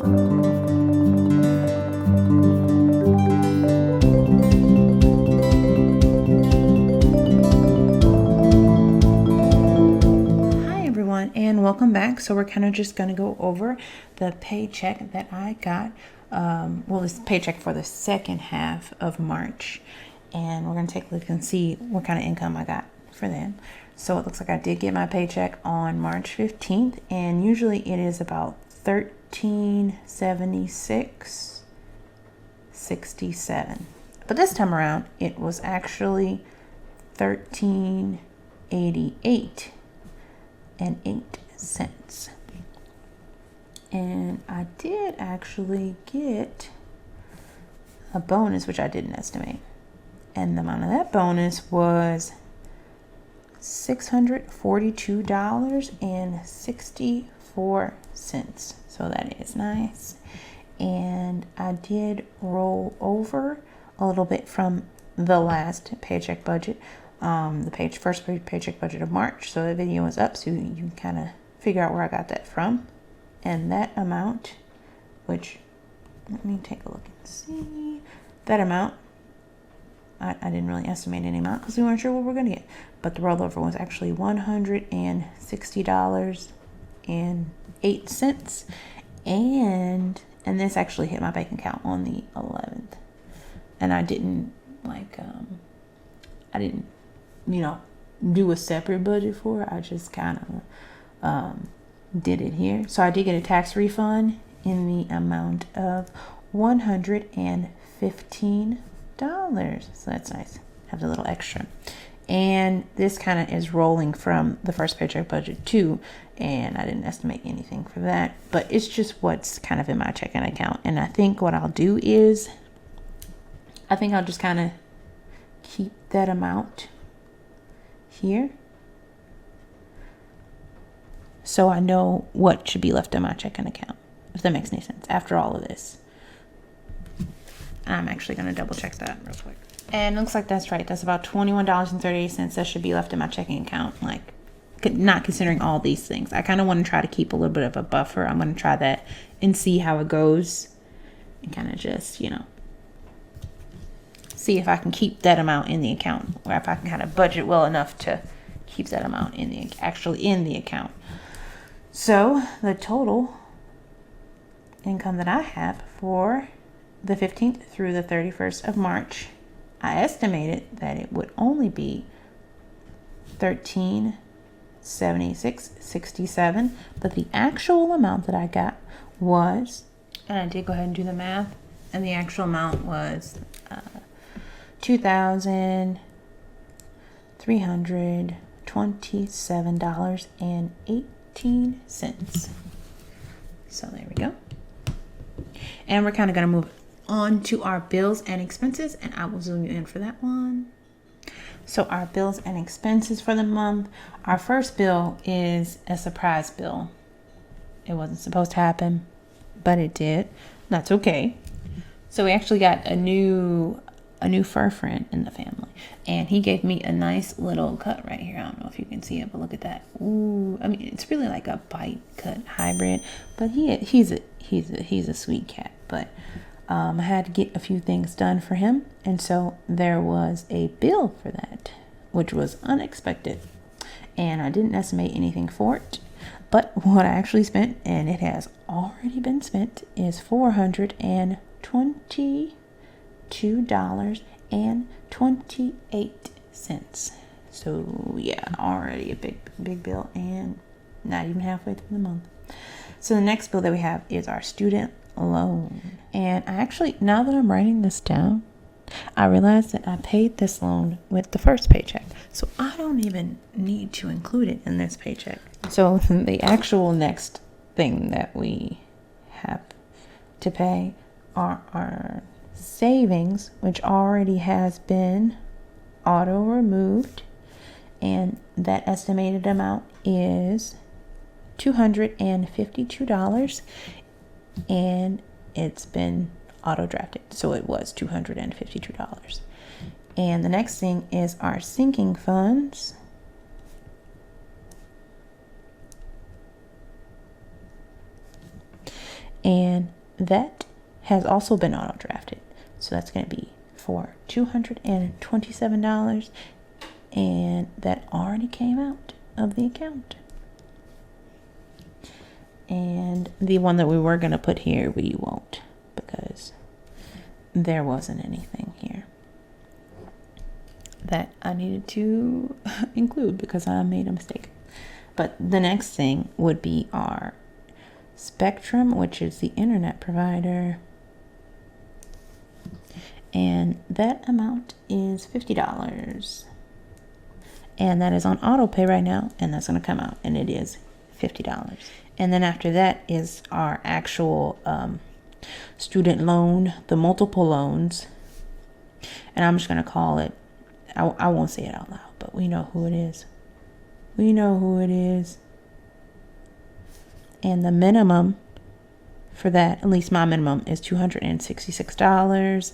And welcome back. So we're kind of just going to go over the paycheck that I got. Well, this paycheck for the second half of March. And we're going to take a look and see what kind of income I got for them. So it looks like I did get my paycheck on March 15th. And usually it is about $1376.67. But this time around, it was actually $1388 and 8 cents. And I did actually get a bonus, which I didn't estimate. And the amount of that bonus was $642.64. So that is nice. And I did roll over a little bit from the last paycheck budget. The first paycheck budget of March. So the video is up, so you can kind of figure out where I got that from. And that amount, which, let me take a look and see. That amount, I didn't really estimate any amount because we weren't sure what we were going to get. But the rollover was actually $160.08. And this actually hit my bank account on the 11th. And I didn't do a separate budget for it. I just kind of did it here. So I did get a tax refund in the amount of $115. So that's nice. Have a little extra. And this kind of is rolling from the first paycheck budget too. And I didn't estimate anything for that. But it's just what's kind of in my checking account. And I think what I'll do is, I think I'll just kind of keep that amount here, so I know what should be left in my checking account, if that makes any sense. After all of this, I'm actually going to double check that real quick. And it looks like that's right. That's about $21.38 that should be left in my checking account, like not considering all these things. I kind of want to try to keep a little bit of a buffer. I'm going to try that and see how it goes, and kind of just, see if I can keep that amount in the account, or if I can kind of budget well enough to keep that amount in the account. So the total income that I have for the 15th through the 31st of March, I estimated that it would only be $1376.67, but the actual amount that I got was, and I did go ahead and do the math, and the actual amount was $2,327.18. So there we go. And we're kind of going to move on to our bills and expenses, and I will zoom you in for that one. So our bills and expenses for the month. Our first bill is a surprise bill. It wasn't supposed to happen, but it did. That's okay. So we actually got a new fur friend in the family, and he gave me a nice little cut right here. I don't know if you can see it, but look at that. Ooh, I mean, it's really like a bite cut hybrid, but he's a sweet cat. But I had to get a few things done for him, and so there was a bill for that, which was unexpected, and I didn't estimate anything for it. But what I actually spent, and it has already been spent, is $422.28. So yeah, already a big bill, and not even halfway through the month. So the next bill that we have is our student loan. And I actually, now that I'm writing this down, I realized that I paid this loan with the first paycheck. So I don't even need to include it in this paycheck. So the actual next thing that we have to pay are our savings, which already has been auto removed, and that estimated amount is $252, and it's been auto drafted, so it was $252. And the next thing is our sinking funds, And that has also been auto drafted. So that's going to be for $227. And that already came out of the account. And the one that we were going to put here, we won't, because there wasn't anything here that I needed to include because I made a mistake. But the next thing would be our Spectrum, which is the internet provider. And that amount is $50. And that is on auto pay right now, and that's going to come out, and it is $50. And then after that is our actual student loan, the multiple loans. And I'm just going to call it, I won't say it out loud, but we know who it is. We know who it is. And the minimum for that, at least my minimum, is $266.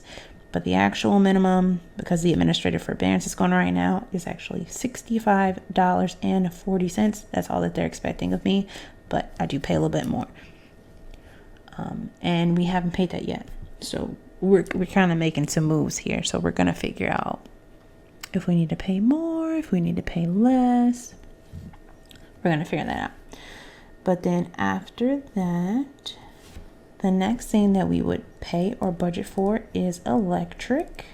But the actual minimum, because the administrative forbearance is going right now, is actually $65.40. That's all that they're expecting of me. But I do pay a little bit more. And we haven't paid that yet. So we're kind of making some moves here. So we're going to figure out if we need to pay more, if we need to pay less. We're going to figure that out. But then after that, the next thing that we would pay or budget for is electric.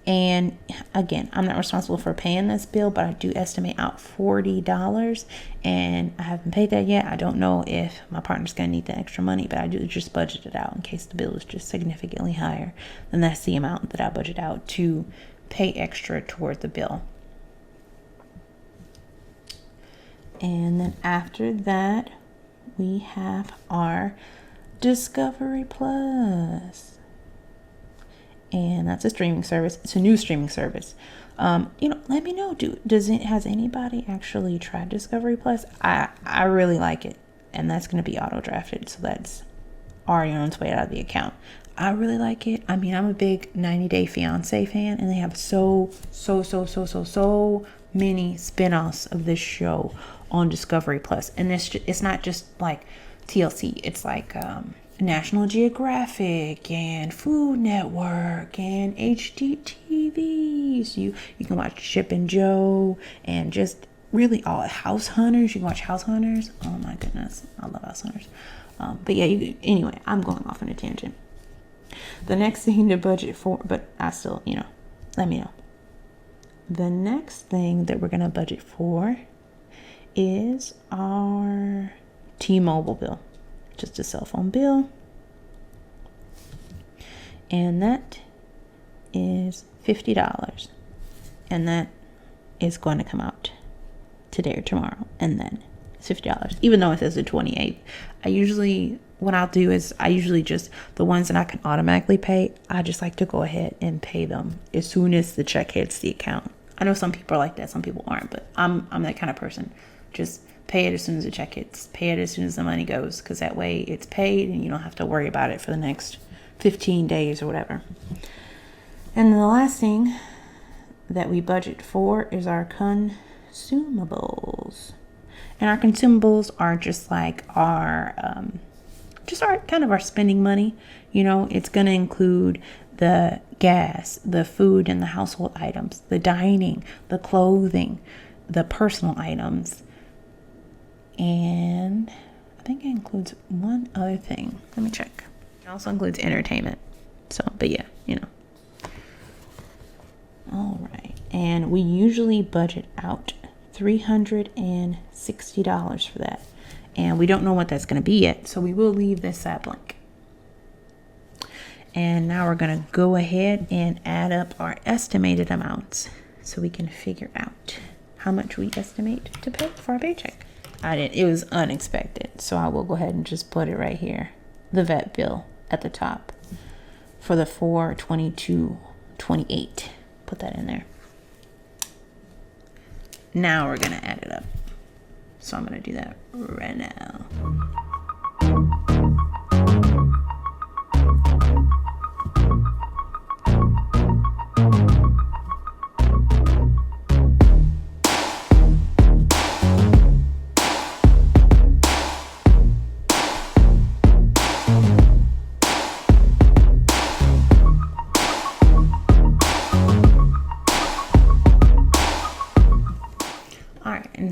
And again, I'm not responsible for paying this bill, but I do estimate out $40. And I haven't paid that yet. I don't know if my partner's going to need the extra money, but I do just budget it out in case the bill is just significantly higher. Then that's the amount that I budget out to pay extra toward the bill. And then after that, we have our Discovery Plus. And that's a streaming service. It's a new streaming service. Let me know. Has anybody actually tried Discovery Plus? I really like it. And that's going to be auto drafted. So that's already on its way out of the account. I really like it. I mean, I'm a big 90 Day Fiancé fan. And they have so many spin-offs of this show on Discovery Plus. And it's not just like TLC. It's like National Geographic and Food Network and HGTV. So you can watch Chip and Joe and just really all House Hunters. You can watch House Hunters. Oh my goodness, I love House Hunters. But yeah, anyway, I'm going off on a tangent. The next thing to budget for, but I still, let me know. The next thing that we're gonna budget for is our T-Mobile bill. Just a cell phone bill. And that is $50. And that is going to come out today or tomorrow. And then it's $50. Even though it says the 28th. What I'll do is I usually just, the ones that I can automatically pay, I just like to go ahead and pay them as soon as the check hits the account. I know some people are like that, some people aren't, but I'm that kind of person. Just pay it as soon as the check hits. Pay it as soon as the money goes, because that way it's paid and you don't have to worry about it for the next 15 days or whatever. And then the last thing that we budget for is our consumables. And our consumables are just like our kind of our spending money. It's going to include the gas, the food and the household items, the dining, the clothing, the personal items. And I think it includes one other thing. Let me check. It also includes entertainment. But yeah, All right. And we usually budget out $360 for that. And we don't know what that's going to be yet. So we will leave this side blank. And now we're going to go ahead and add up our estimated amounts so we can figure out how much we estimate to pay for our paycheck. It was unexpected, so I will go ahead and just put it right here. The vet bill at the top for the 4/22/28. Put that in there. Now we're gonna add it up. So I'm gonna do that right now.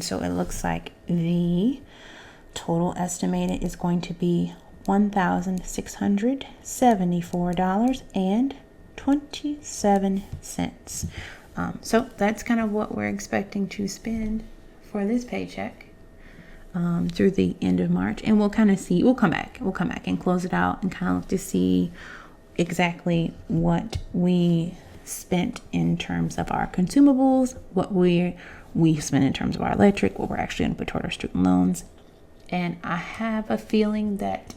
And so it looks like the total estimated is going to be $1,674.27. So that's kind of what we're expecting to spend for this paycheck through the end of March. And we'll kind of see, we'll come back and close it out and kind of look to see exactly what we spent in terms of our consumables, what we spent in terms of our electric, what we're actually going to put toward our student loans. And I have a feeling that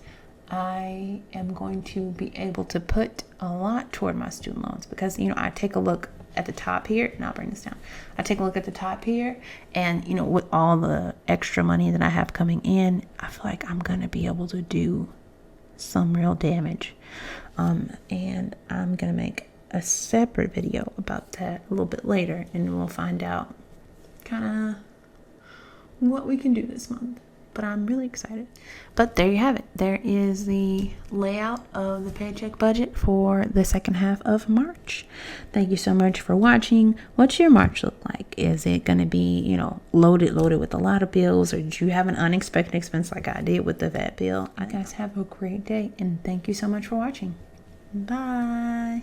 I am going to be able to put a lot toward my student loans because, you know, I take a look at the top here, and I'll bring this down. I take a look at the top here, and, you know, with all the extra money that I have coming in, I feel like I'm going to be able to do some real damage. And I'm going to make a separate video about that a little bit later, and we'll find out kind of what we can do this month. But I'm really excited. But there you have it. There is the layout of the paycheck budget for the second half of March. Thank you so much for watching. What's your March look like? Is it going to be, you know, loaded with a lot of bills, or did you have an unexpected expense like I did with the vet bill? You guys have a great day, and thank you so much for watching. Bye.